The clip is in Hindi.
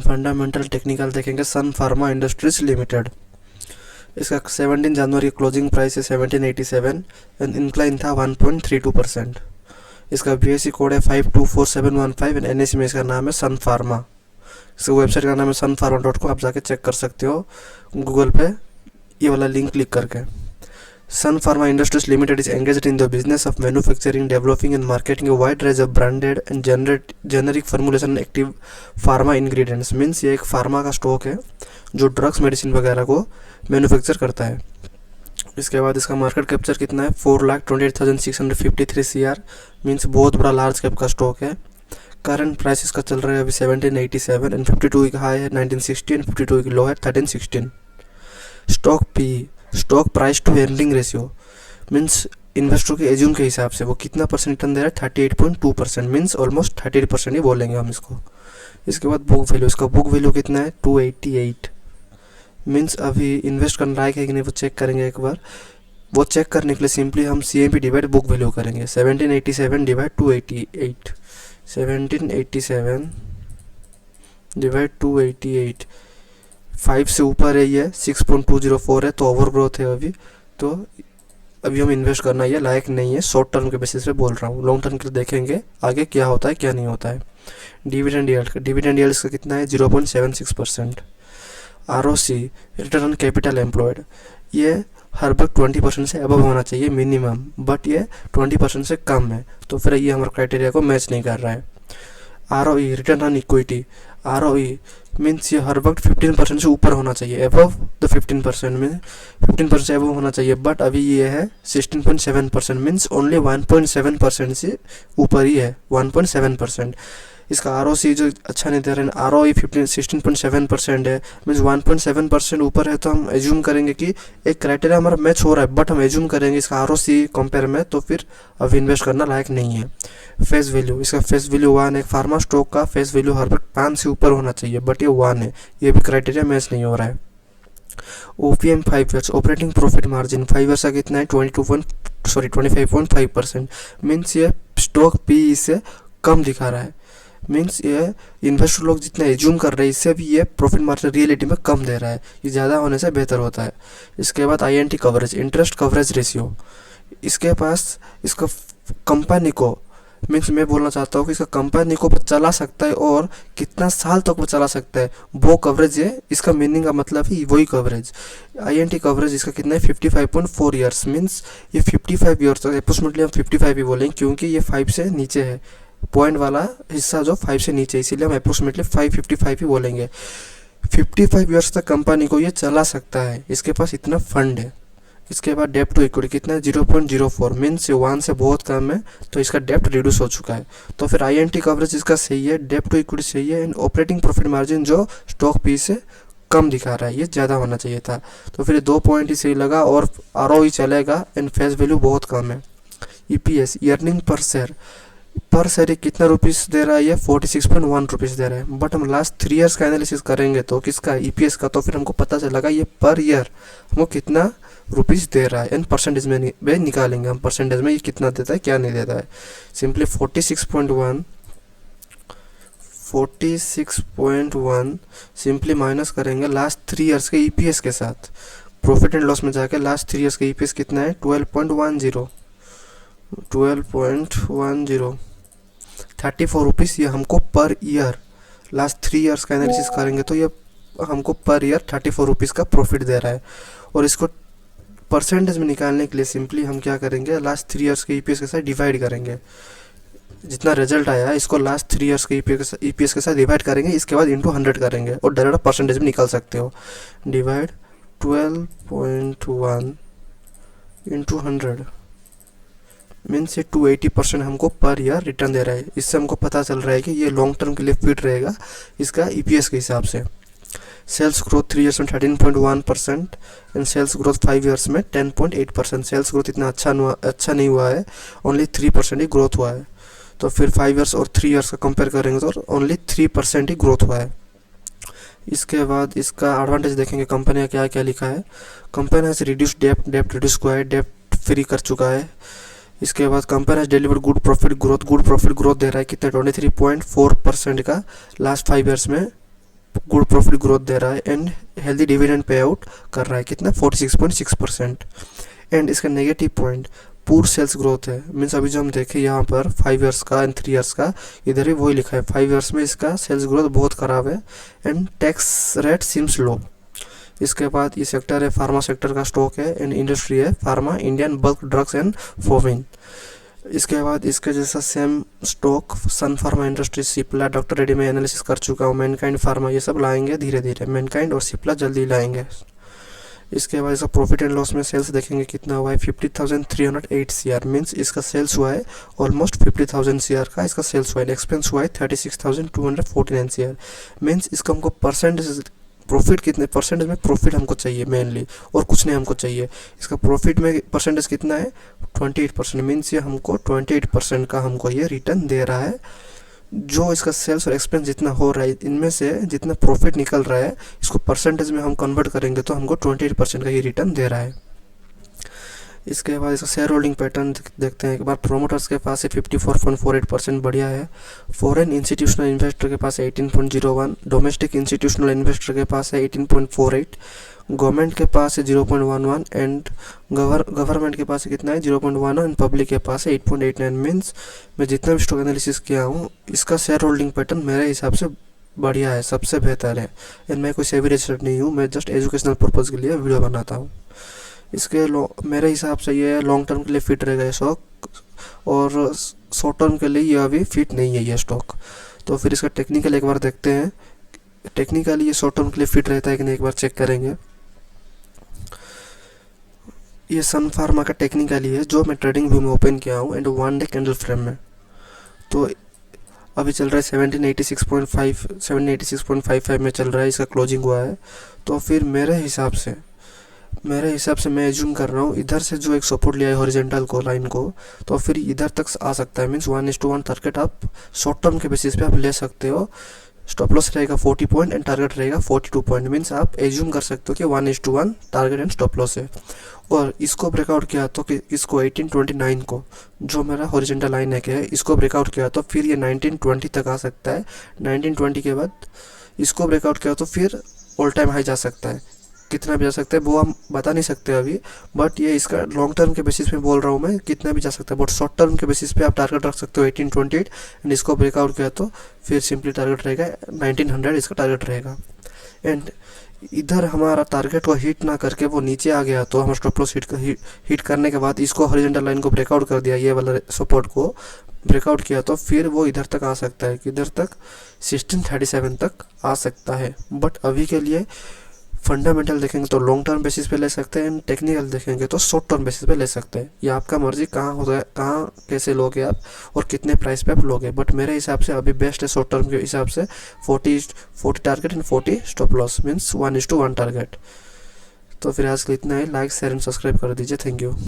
फंडामेंटल टेक्निकल देखेंगे सन फार्मा इंडस्ट्रीज लिमिटेड। इसका 17 जनवरी क्लोजिंग प्राइस है 1787 एंड इंक्लाइन था 1.32%। इसका BSE कोड है 524715 एंड NSE में इसका नाम है सन फार्मा। इसका वेबसाइट का नाम है sunpharma.com, आप जाके चेक कर सकते हो गूगल पे ये वाला लिंक क्लिक करके। Sun Pharma Industries Limited is engaged in the business of manufacturing, developing and marketing a wide range of branded and generic formulation and active pharma ingredients। Means ये एक फार्मा का स्टॉक है जो ड्रग्स मेडिसिन वगैरह को मैन्युफैक्चर करता है। इसके बाद इसका मार्केट कैप्चर कितना है 4,28,653 CR, मीन्स बहुत बड़ा लार्ज कैप का स्टॉक है। करंट प्राइस इसका चल रहा है अभी 1787 एंड 52 का हाई है 1960 एंड 52 की लो है 1316। Stock P stock price to earning ratio means investor के एज्यूम के हिसाब से वो कितना परसेंट रिटर्न दे रहा है 38.2%, मीन्स ऑलमोस्ट 38% ही बोलेंगे हम इसको। इसके बाद बुक वैल्यू, इसका बुक वैल्यू कितना है 288, मीन्स अभी इन्वेस्ट करना लायक है कि नहीं वो चेक करेंगे एक बार। वो चेक करने के लिए सिंपली हम CMP डिवाइड बुक वैल्यू करेंगे 1787 डिवाइड 288, 1787 डिवाइड 288, 5 से ऊपर है ये 6.204 है तो ओवर ग्रोथ है अभी, तो अभी हम इन्वेस्ट करना ये लायक नहीं है। शॉर्ट टर्म के बेसिस पे बोल रहा हूँ, लॉन्ग टर्म के लिए देखेंगे आगे क्या होता है क्या नहीं होता है। डिविडेंड यील्ड इसका कितना है 0.76%। ROC return on capital employed, ये हर वक्त 20% से अबव होना चाहिए मिनिमम, बट ये 20% से कम है तो फिर ये हमारे क्राइटेरिया को मैच नहीं कर रहा है। ROE return on equity, ROE means ये हर वक्त 15% से ऊपर होना चाहिए, अबव द 15% में 15% से अबव होना चाहिए, बट अभी ये है 16.7%, मीन्स ओनली 1.7% से ऊपर ही है 1.7%। इसका ROC जो अच्छा नहीं दे रहे हैं, ROE 16.7% है, मीन्स 1.7% ऊपर है तो हम एज्यूम करेंगे कि एक क्राइटेरिया हमारा मैच हो रहा है, बट हम एज्यूम करेंगे इसका ROC कंपेयर में तो फिर अब इन्वेस्ट करना लायक नहीं है। फेस वैल्यू, इसका फेस वैल्यू 1 है। फार्मा स्टॉक का फेस वैल्यू हर वक्त 5 से ऊपर होना चाहिए, बट ये 1 है, ये भी क्राइटेरिया मैच नहीं हो रहा है। OPM 5 years, operating profit margin 5 years का कितना है 25.5%, मीन्स ये स्टॉक PE से कम दिखा रहा है, मीन्स ये इन्वेस्टर लोग जितना एज्यूम कर रहे हैं इससे भी ये प्रॉफिट मार्जिन रियलिटी में कम दे रहा है, ये ज़्यादा होने से बेहतर होता है। इसके बाद INT coverage, interest coverage ratio, इसके पास इसका कंपनी को मीन्स मैं बोलना चाहता हूँ कि इसका कंपनी को चला सकता है और कितना साल तक वो चला सकता है वो कवरेज है, इसका मीनिंग का मतलब है वही कवरेज। INT कवरेज इसका कितना है 55.4 ईयर्स, मीन्स ये 55 ईयर्स तक, अप्रोक्सीमेटली हम 55 ही बोलेंगे क्योंकि ये 5 से नीचे है, पॉइंट वाला हिस्सा जो 5 से नीचे, इसीलिए हम अप्रोक्सीमेटली 555 ही बोलेंगे। 55 ईयर्स तक कंपनी को ये चला सकता है, इसके पास इतना फंड है। इसके बाद डेप्ट टू इक्विटी कितना है 0.04, मीन्स 1 से बहुत कम है तो इसका डेप्ट रिड्यूस हो चुका है, तो फिर INT कवरेज इसका सही है, डेप्ट टू इक्विटी सही है, एंड ऑपरेटिंग प्रॉफिट मार्जिन जो स्टॉक PE से कम दिखा रहा है ये ज़्यादा होना चाहिए था, तो फिर 2 पॉइंट ही सही लगा और ROE चलेगा एंड फेस वैल्यू बहुत कम है। EPS अर्निंग पर शेयर कितना रुपीस दे रहा है, ये 46.1 रुपीज़ दे रहा है, बट हम लास्ट 3 ईयर्स का एनालिसिस करेंगे तो किसका EPS का, तो फिर हमको पता चलेगा ये पर ईयर हमको कितना रुपीज़ दे रहा है एंड परसेंटेज में निकालेंगे हम परसेंटेज में ये कितना देता है क्या नहीं देता है। सिंपली 46.1 सिंपली माइनस करेंगे लास्ट 3 ईयर्स के EPS के साथ, प्रॉफिट एंड लॉस में जाके लास्ट 3 ईयर्स का EPS कितना है 12.10 34 रुपीज़ ये हमको पर ईयर, लास्ट 3 ईयर्स का एनालिसिस करेंगे तो ये हमको पर ईयर 34 रुपीज़ का प्रॉफिट दे रहा है। और इसको परसेंटेज में निकालने के लिए सिंपली हम क्या करेंगे लास्ट 3 ईयर्स के EPS के साथ डिवाइड करेंगे, जितना रिजल्ट आया इसको लास्ट 3 ईयर्स के EPS के साथ डिवाइड करेंगे, इसके बाद इंटू 100 करेंगे और डायरेक्ट परसेंटेज में निकाल सकते हो। डिवाइड 12.1 इंटू 100 मीन्स ये 280% हमको पर ईयर रिटर्न दे रहा है। इससे हमको पता चल रहा है कि ये लॉन्ग टर्म के लिए फिट रहेगा इसका EPS के हिसाब से। सेल्स ग्रोथ 3 ईयर्स में 13.1% एंड सेल्स ग्रोथ 5 ईयर्स में 10.8%। सेल्स ग्रोथ इतना अच्छा नहीं हुआ है, ओनली 3% ही ग्रोथ हुआ है, तो फिर 5 ईयर्स और 3 ईयर्स का कंपेयर करेंगे तो ओनली 3% ही ग्रोथ हुआ है। इसके बाद इसका एडवांटेज देखेंगे कंपनी का क्या क्या लिखा है। कंपनी हैज रिड्यूस डेप्ट रिड्यूस हुआ है, डेप्ट फ्री कर चुका है। इसके बाद company has deliver good profit growth दे रहा है कितना 23.4% का लास्ट 5 ईयर्स में गुड प्रॉफिट ग्रोथ दे रहा है and healthy dividend pay out कर रहा है, कितना 46.6%। एंड इसका negative point poor sales growth है, मीन्स अभी जो हम देखें यहाँ पर 5 ईयर्स का एंड 3 ईयर्स का, इधर ही वही लिखा है 5 ईयर्स में इसका सेल्स ग्रोथ बहुत ख़राब है and tax rate seems low. इसके बाद ये सेक्टर है फार्मा सेक्टर का स्टॉक है एंड इंडस्ट्री है pharma, Indian bulk drugs and फोमिन। इसके बाद इसके जैसा same stock Sun pharma industry, Cipla, doctor Reddy में एनालिसिस कर चुका हूँ, मैनकाइंड फार्मा, ये सब लाएंगे धीरे धीरे, मैनकाइंड और सिप्ला जल्दी लाएंगे। इसके बाद इसका प्रॉफिट एंड लॉस में सेल्स देखेंगे कितना हुआ है 50,308 CR, मीन्स इसका सेल्स हुआ है ऑलमोस्ट 50,000 CR का इसका सेल्स हुआ है। एक्सपेंस हुआ है 36,249 CR, मीन्स इसका हमको परसेंटेज प्रॉफिट कितने परसेंटेज में प्रॉफिट हमको चाहिए मेनली, और कुछ नहीं हमको चाहिए। इसका प्रॉफिट में परसेंटेज कितना है 28%, मीन्स ये हमको 28% का हमको ये रिटर्न दे रहा है। जो इसका सेल्स और एक्सपेंस जितना हो रहा है इनमें से जितना प्रॉफिट निकल रहा है इसको परसेंटेज में हम कन्वर्ट करेंगे तो हमको 28% का ये रिटर्न दे रहा है। इसके बाद इसका शेयर होल्डिंग पैटर्न देखते हैं एक बार। प्रोमोटर्स के पास है 54.48%, बढ़िया है। फॉरेन इंस्टीट्यूशनल इन्वेस्टर के पास है 18.01, डोमेस्टिक इंस्टीट्यूशनल इन्वेस्टर के पास है 18.48, गवर्नमेंट के पास है 0.11 एंड गवर्नमेंट के पास है कितना है 0.1 एंड पब्लिक के पास है 8.89। मीन्स मैं जितना भी स्टॉक एनालिसिस किया हूँ इसका शेयर होल्डिंग पैटर्न मेरे हिसाब से बढ़िया है, सबसे बेहतर है। एंड मैं कोई सेबी रजिस्टर्ड नहीं हूँ, मैं जस्ट एजुकेशनल पर्पज़ के लिए वीडियो बनाता हूँ। इसके मेरे हिसाब से ये लॉन्ग टर्म के लिए फिट रहेगा ये स्टॉक, और शॉर्ट टर्म के लिए ये अभी फिट नहीं है ये स्टॉक। तो फिर इसका टेक्निकल एक बार देखते हैं, टेक्निकली ये शॉर्ट टर्म के लिए फिट रहता है कि नहीं एक बार चेक करेंगे। ये सन फार्मा का टेक्निकली है जो मैं ट्रेडिंग व्यू में ओपन किया हूँ एंड 1 डे कैंडल फ्रेम में। तो अभी चल रहा है 1786.55 में चल रहा है, इसका क्लोजिंग हुआ है। तो फिर मेरे हिसाब से मैं एज्यूम कर रहा हूँ इधर से जो एक सपोर्ट लिया है हॉरिजॉन्टल को लाइन को, तो फिर इधर तक आ सकता है। मीन्स 1:1 टारगेट आप शॉर्ट टर्म के बेसिस पे आप ले सकते हो। स्टॉप लॉस रहेगा 40 पॉइंट एंड टारगेट रहेगा 42 पॉइंट। मीन्स आप एज्यूम कर सकते हो कि 1:1 टारगेट एंड स्टॉप लॉस है। और इसको ब्रेकआउट किया तो कि इसको 1829 को जो मेरा हॉरिजॉन्टल लाइन है कि इसको ब्रेकआउट किया तो फिर ये 1920 तक आ सकता है। 1920 के बाद इसको ब्रेकआउट किया तो फिर ऑल टाइम हाई जा सकता है, कितना भी जा सकता है वो हम बता नहीं सकते अभी, बट ये इसका लॉन्ग टर्म के बेसिस पे बोल रहा हूँ मैं, कितना भी जा सकता है। बट शॉर्ट टर्म के बेसिस पे आप टारगेट रख सकते हो 1828 एंड इसको ब्रेकआउट किया तो फिर सिंपली टारगेट रहेगा 1900, इसका टारगेट रहेगा। एंड इधर हमारा टारगेट को हिट ना करके वो नीचे आ गया तो हम स्टॉप लॉस हिट करने के बाद इसको हॉरिजॉन्टल लाइन को ब्रेकआउट कर दिया, ये वाला सपोर्ट को ब्रेकआउट किया तो फिर वो इधर तक आ सकता है, किधर तक 1637 तक आ सकता है। बट अभी के लिए फंडामेंटल देखेंगे तो लॉन्ग टर्म बेसिस पे ले सकते हैं एंड टेक्निकल देखेंगे तो शॉर्ट टर्म बेसिस पे ले सकते हैं। ये आपका मर्जी कहाँ होता है, कहाँ कैसे लोगे आप और कितने प्राइस पे आप लोगे। बट मेरे हिसाब से अभी बेस्ट है शॉर्ट टर्म के हिसाब से 40 target and 40 stop loss, means 1:1 target. तो फिर आज के लिए इतना ही। लाइक शेयर एंड सब्सक्राइब कर दीजिए। Thank you.